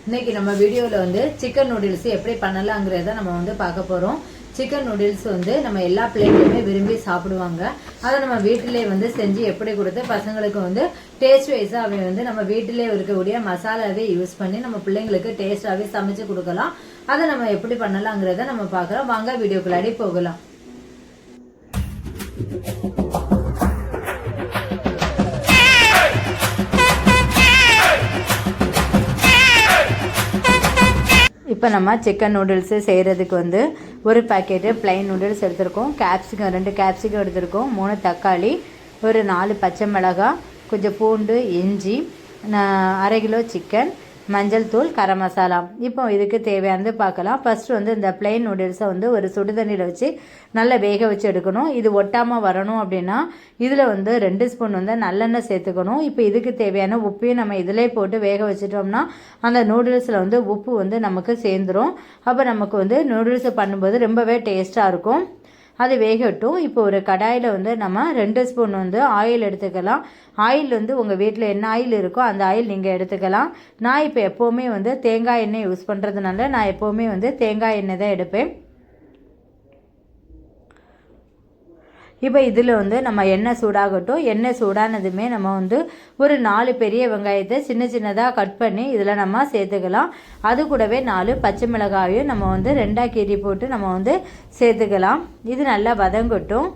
இன்னைக்கு நம்ம வீடியோவில் வந்து சிக்கன் நூடுல்ஸ் எப்படி பண்ணலாங்கிறத நம்ம வந்து பார்க்க போகிறோம். சிக்கன் நூடுல்ஸ் வந்து நம்ம எல்லா பிள்ளைங்களுமே விரும்பி சாப்பிடுவாங்க. அதை நம்ம வீட்டிலே வந்து செஞ்சு எப்படி கொடுத்து பசங்களுக்கு வந்து டேஸ்ட் வைஸாக அவை வந்து நம்ம வீட்டிலே இருக்கக்கூடிய மசாலாவே யூஸ் பண்ணி நம்ம பிள்ளைங்களுக்கு டேஸ்டாகவே சமைச்சு கொடுக்கலாம். அதை நம்ம எப்படி பண்ணலாங்கிறத நம்ம பார்க்குறோம். வாங்க வீடியோக்குள்ளாடி போகலாம். இப்போ நம்ம சிக்கன் நூடுல்ஸு செய்கிறதுக்கு வந்து ஒரு பாக்கெட்டு ப்ளைன் நூடுல்ஸ் எடுத்துருக்கோம். கேப்சிகம் 2 கேப்சிகம் எடுத்துருக்கோம். 3 தக்காளி, ஒரு 4 பச்சை மிளகாய், கொஞ்சம் பூண்டு, இஞ்சி, 1/2 கிலோ சிக்கன், மஞ்சள் தூள், கரம் மசாலா. இப்போ இதுக்கு தேவையானது பார்க்கலாம். ஃபஸ்ட்டு வந்து இந்த ப்ளைன் நூடுல்ஸை வந்து ஒரு சுடு தண்ணியில் வச்சு நல்லா வேக வச்சு எடுக்கணும். இது ஒட்டாமல் வரணும் அப்படின்னா இதில் வந்து 2 ஸ்பூன் வந்து நல்லெண்ணெய் சேர்த்துக்கணும். இப்போ இதுக்கு தேவையான உப்பையும் நம்ம இதிலே போட்டு வேக வச்சிட்டோம்னா அந்த நூடுல்ஸில் வந்து உப்பு வந்து நமக்கு சேர்ந்துடும். அப்போ நமக்கு வந்து நூடுல்ஸை பண்ணும்போது ரொம்பவே டேஸ்ட்டாக இருக்கும். அது வேகட்டும். இப்போ ஒரு கடாயில் வந்து நம்ம 2 ஸ்பூன் வந்து ஆயில் எடுத்துக்கலாம். ஆயில் வந்து உங்கள் வீட்டில் என்ன ஆயில் இருக்கோ அந்த ஆயில் நீங்கள் எடுத்துக்கலாம். நான் இப்போ எப்போவுமே வந்து தேங்காய் எண்ணெய் யூஸ் பண்ணுறதுனால நான் எப்போவுமே வந்து தேங்காய் எண்ணெய் தான் எடுப்பேன். இப்போ இதில் வந்து நம்ம எண்ணெய் சூடாகட்டும். எண்ணெய் சூடானதுமே நம்ம வந்து ஒரு 4 பெரிய வெங்காயத்தை சின்ன சின்னதாக கட் பண்ணி இதில் நம்ம சேர்த்துக்கலாம். அது கூடவே 4 பச்சை மிளகாயும் நம்ம வந்து 2ஆக கீறி போட்டு நம்ம வந்து சேர்த்துக்கலாம். இது நல்லா வதங்கட்டும்.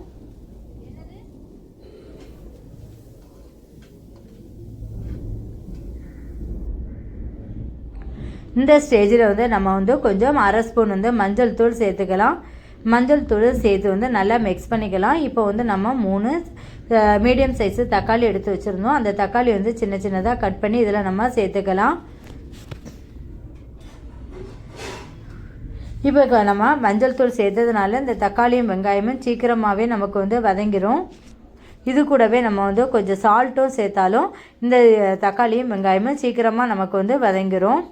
இந்த ஸ்டேஜில் வந்து நம்ம வந்து கொஞ்சம் 1/2 ஸ்பூன் வந்து மஞ்சள் தூள் சேர்த்துக்கலாம். மஞ்சள் தூள் சேர்த்து வந்து நல்லா மிக்ஸ் பண்ணிக்கலாம். இப்போ வந்து நம்ம 3 மீடியம் சைஸு தக்காளி எடுத்து வச்சுருந்தோம். அந்த தக்காளி வந்து சின்ன சின்னதாக கட் பண்ணி இதில் நம்ம சேர்த்துக்கலாம். இப்போ நம்ம மஞ்சள் தூள் சேர்த்ததுனால இந்த தக்காளியும் வெங்காயமும் சீக்கிரமாகவே நமக்கு வந்து வதங்கிடும். இது கூடவே நம்ம வந்து கொஞ்சம் சால்ட்டும் சேர்த்தாலும் இந்த தக்காளியும் வெங்காயமும் சீக்கிரமாக நமக்கு வந்து வதங்கிடும்.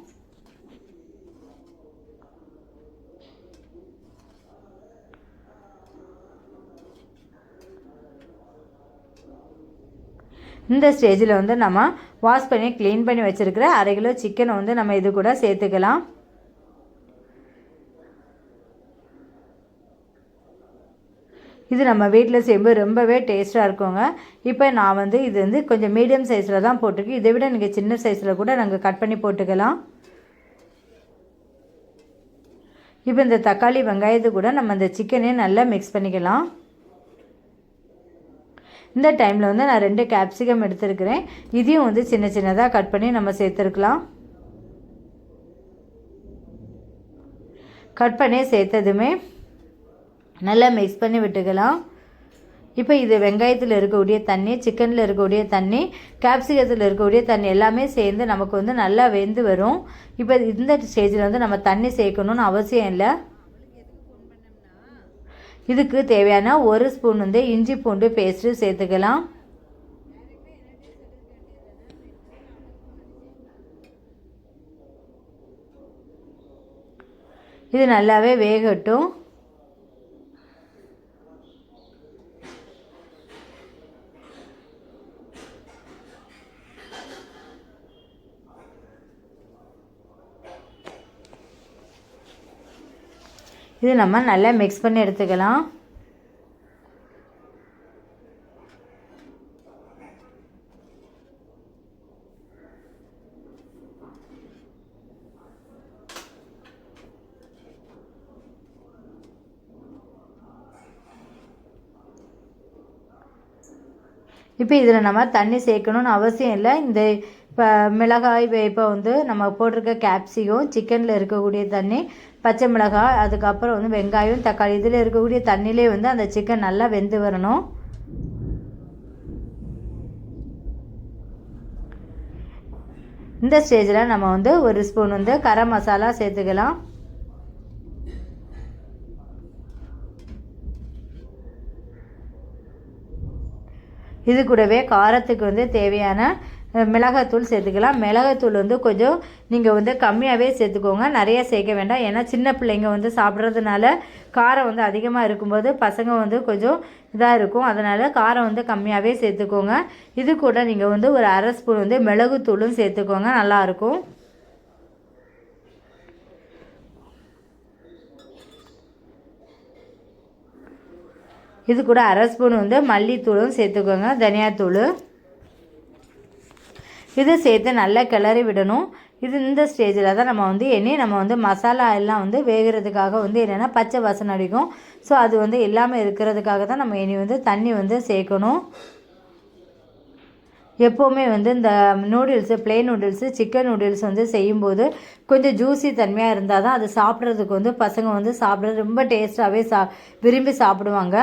இந்த ஸ்டேஜில் வந்து நம்ம வாஷ் பண்ணி க்ளீன் பண்ணி வச்சுருக்கிற 1/2 கிலோ சிக்கனை வந்து நம்ம இது கூட சேர்த்துக்கலாம். இது நம்ம வீட்டில் செய்யும்போது ரொம்பவே டேஸ்ட்டாக இருக்குங்க. இப்போ நான் வந்து இது வந்து கொஞ்சம் மீடியம் சைஸில் தான் போட்டிருக்கேன். இதை விட நீங்கள் சின்ன சைஸில் கூட நாங்கள் கட் பண்ணி போட்டுக்கலாம். இப்போ இந்த தக்காளி வெங்காயத்து கூட நம்ம இந்த சிக்கனையும் நல்லா மிக்ஸ் பண்ணிக்கலாம். இந்த டைமில் வந்து நான் 2 கேப்சிகம் எடுத்துருக்கிறேன். இதையும் வந்து சின்ன சின்னதாக கட் பண்ணி நம்ம சேர்த்துருக்கலாம். கட் பண்ணி சேர்த்ததுமே நல்லா மிக்ஸ் பண்ணி விட்டுக்கலாம். இப்போ இது வெங்காயத்தில் இருக்கக்கூடிய தண்ணி, சிக்கனில் இருக்கக்கூடிய தண்ணி, கேப்சிகத்தில் இருக்கக்கூடிய தண்ணி எல்லாமே சேர்ந்து நமக்கு வந்து நல்லா வெந்து வரும். இப்போ இந்த ஸ்டேஜில் வந்து நம்ம தண்ணி சேர்க்கணுன்னு அவசியம் இல்லை. இதுக்கு தேவையான 1 ஸ்பூன் வந்து இஞ்சி பூண்டு பேஸ்ட்டு சேர்த்துக்கலாம். இது நல்லாவே வேகட்டும். இது நம்ம நல்லா மிக்ஸ் பண்ணி எடுத்துக்கலாம். இப்போ இதில் நம்ம தண்ணி சேர்க்கணுன்னு அவசியம் இல்லை. இந்த இப்போ மிளகாய் இப்போ வந்து நம்ம போட்டிருக்க கேப்சிகம், சிக்கனில் இருக்கக்கூடிய தண்ணி, பச்சை மிளகாய், அதுக்கப்புறம் வந்து வெங்காயம், தக்காளி இதில் இருக்கக்கூடிய தண்ணியிலே வந்து அந்த சிக்கன் நல்லா வெந்து வரணும். இந்த ஸ்டேஜில் நம்ம வந்து 1 ஸ்பூன் வந்து கரம் மசாலா சேர்த்துக்கலாம். இது கூடவே காரத்துக்கு வந்து தேவையான மிளகாத்தூள் சேர்த்துக்கலாம். மிளகாத்தூள் வந்து கொஞ்சம் நீங்கள் வந்து கம்மியாகவே சேர்த்துக்கோங்க, நிறைய சேர்க்க வேண்டாம். ஏன்னா சின்ன பிள்ளைங்க வந்து சாப்பிட்றதுனால காரம் வந்து அதிகமாக இருக்கும்போது பசங்க வந்து கொஞ்சம் இதாக இருக்கும். அதனால் காரம் வந்து கம்மியாகவே சேர்த்துக்கோங்க. இது கூட நீங்கள் வந்து ஒரு 1/2 ஸ்பூன் வந்து மிளகுத்தூளும் சேர்த்துக்கோங்க, நல்லாயிருக்கும். இது கூட அரை ஸ்பூன் வந்து மல்லித்தூளும் சேர்த்துக்கோங்க, தனியாத்தூள். இது சேர்த்து நல்லா கிளறி விடணும். இந்த ஸ்டேஜில் தான் நம்ம வந்து மசாலா எல்லாம் வந்து வேகிறதுக்காக வந்து என்னென்னா பச்சை வாசனை அடிக்கும். ஸோ அது வந்து இல்லாமல் இருக்கிறதுக்காக தான் நம்ம வந்து தண்ணி வந்து சேர்க்கணும். எப்போவுமே வந்து இந்த noodles, plain noodles, chicken noodles வந்து செய்யும்போது கொஞ்சம் ஜூஸி தன்மையாக இருந்தால் தான் அது சாப்பிட்றதுக்கு வந்து பசங்க வந்து சாப்பிட்றது ரொம்ப டேஸ்ட்டாகவே விரும்பி சாப்பிடுவாங்க.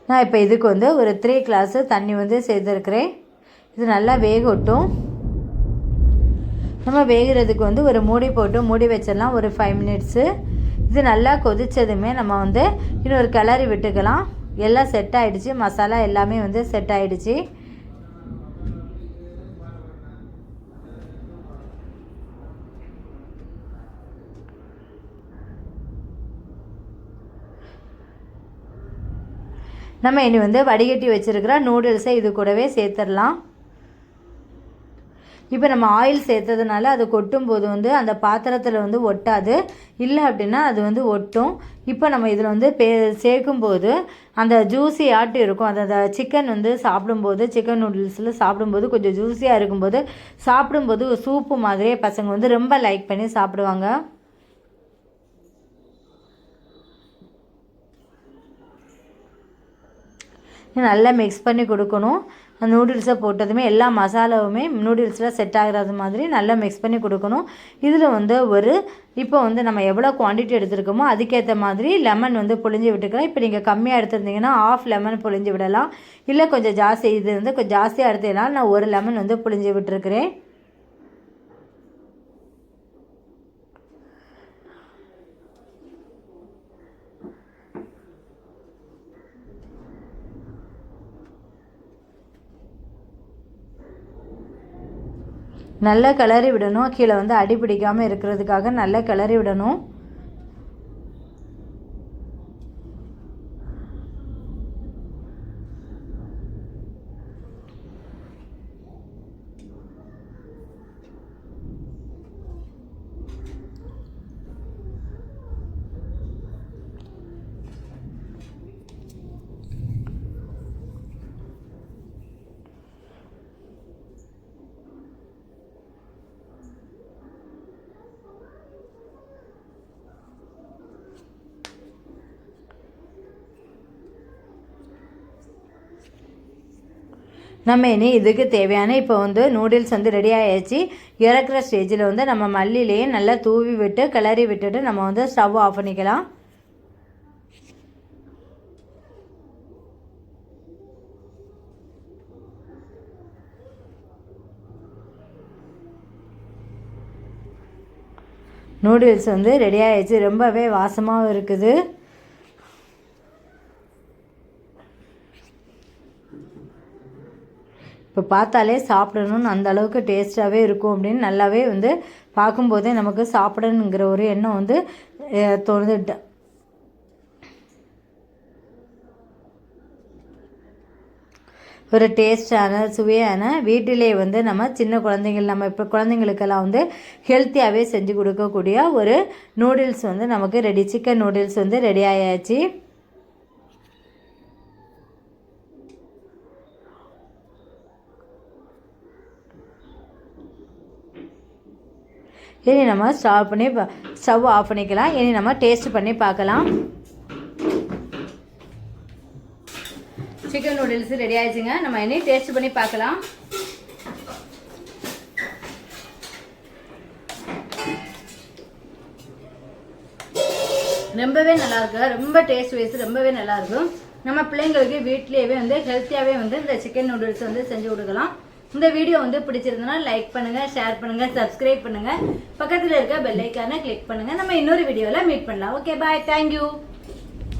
நான் இப்போ இதுக்கு வந்து ஒரு 3 கிளாஸு தண்ணி வந்து சேர்த்துருக்குறேன். இது நல்லா வேகட்டும். நம்ம வேகிறதுக்கு வந்து ஒரு மூடி போட்டு மூடி வச்சிடலாம் ஒரு 5 மினிட்ஸு. இது நல்லா கொதித்ததுமே நம்ம வந்து இன்னொரு கிளறி விட்டுக்கலாம். எல்லாம் செட் ஆகிடுச்சு, மசாலா எல்லாமே வந்து செட் ஆகிடுச்சு. நம்ம இனி வந்து வடிகட்டி வச்சுருக்கிற நூடுல்ஸை இது கூடவே சேர்த்துடலாம். இப்போ நம்ம ஆயில் சேர்த்ததுனால அது கொட்டும்போது வந்து அந்த பாத்திரத்தில் வந்து ஒட்டாது, இல்லை அப்படின்னா அது வந்து ஒட்டும். இப்போ நம்ம இதில் வந்து சேர்க்கும்போது அந்த ஜூஸி ஆட்டு இருக்கும். அந்த சிக்கன் வந்து சாப்பிடும்போது, சிக்கன் நூடுல்ஸில் சாப்பிடும்போது கொஞ்சம் ஜூஸியாக இருக்கும்போது சாப்பிடும்போது சூப்பு மாதிரியே பசங்க வந்து ரொம்ப லைக் பண்ணி சாப்பிடுவாங்க. நல்லா மிக்ஸ் பண்ணி கொடுக்கணும். நூடுல்ஸை போட்டதுமே எல்லா மசாலாவுமே நூடுல்ஸில் செட் ஆகிறது மாதிரி நல்லா மிக்ஸ் பண்ணி கொடுக்கணும். இதில் வந்து இப்போ வந்து நம்ம எவ்வளோ குவான்டிட்டி எடுத்துருக்கோமோ அதுக்கேற்ற மாதிரி லெமன் வந்து புழிஞ்சு விட்டுக்கலாம். இப்போ நீங்கள் கம்மியாக எடுத்துருந்தீங்கன்னா 1/2 லெமன் புழிஞ்சு விடலாம். இல்லை கொஞ்சம் ஜாஸ்தி, இது வந்து கொஞ்சம் ஜாஸ்தியாக எடுத்ததுனால நான் 1 லெமன் வந்து புழிஞ்சு விட்டுருக்கிறேன். நல்லா கிளறி விடணும். கீழே வந்து அடி பிடிக்காமல் இருக்கிறதுக்காக நல்லா கிளறி விடணும். நம்ம இனி இதுக்கு தேவையான இப்போ வந்து நூடுல்ஸ் வந்து ரெடி ஆகிடுச்சு. இறக்குற ஸ்டேஜில் வந்து நம்ம மல்லியிலேயே நல்லா தூவி விட்டு கிளறி விட்டுட்டு நம்ம வந்து ஸ்டவ் ஆஃப் பண்ணிக்கலாம். நூடுல்ஸ் வந்து ரெடி ஆகிடுச்சு. ரொம்பவே வாசமாகவும் இருக்குது. இப்போ பார்த்தாலே சாப்பிடணும்னு அந்த அளவுக்கு டேஸ்ட்டாகவே இருக்கும் அப்படின்னு நல்லாவே வந்து பார்க்கும்போதே நமக்கு சாப்பிடணுங்கிற ஒரு எண்ணம் வந்து தோணுது. ஒரு டேஸ்டான சுவையான வீட்டிலே வந்து நம்ம சின்ன குழந்தைங்கள், நம்ம இப்போ குழந்தைங்களுக்கெல்லாம் வந்து ஹெல்த்தியாகவே செஞ்சு கொடுக்கக்கூடிய ஒரு நூடுல்ஸ் வந்து நமக்கு ரெடி. சிக்கன் நூடுல்ஸ் வந்து ரெடி ஆயாச்சு. இனி நம்ம ஸ்டவ் ஆஃப் பண்ணிக்கலாம். இனி நம்ம டேஸ்ட் பண்ணி பார்க்கலாம். சிக்கன் நூடுல்ஸ் ரெடி ஆயிடுச்சுங்க. நம்ம இனி டேஸ்ட் பண்ணி பார்க்கலாம். ரொம்பவே நல்லாயிருக்கு. ரொம்ப டேஸ்ட் வைஸ் ரொம்பவே நல்லாயிருக்கும். நம்ம பிள்ளைங்களுக்கு வீட்லேயே வந்து ஹெல்த்தியாகவே வந்து இந்த சிக்கன் நூடுல்ஸ் வந்து செஞ்சு கொடுக்கலாம். இந்த வீடியோ வந்து பிடிச்சிருந்தனா லைக் பண்ணுங்கள், ஷேர் பண்ணுங்கள், சப்ஸ்கிரைப் பண்ணுங்கள், பக்கத்தில் இருக்க பெல் ஐக்கானை கிளிக் பண்ணுங்கள். நம்ம இன்னொரு வீடியோவில் மீட் பண்ணலாம். ஓகே, பாய், தேங்க்யூ.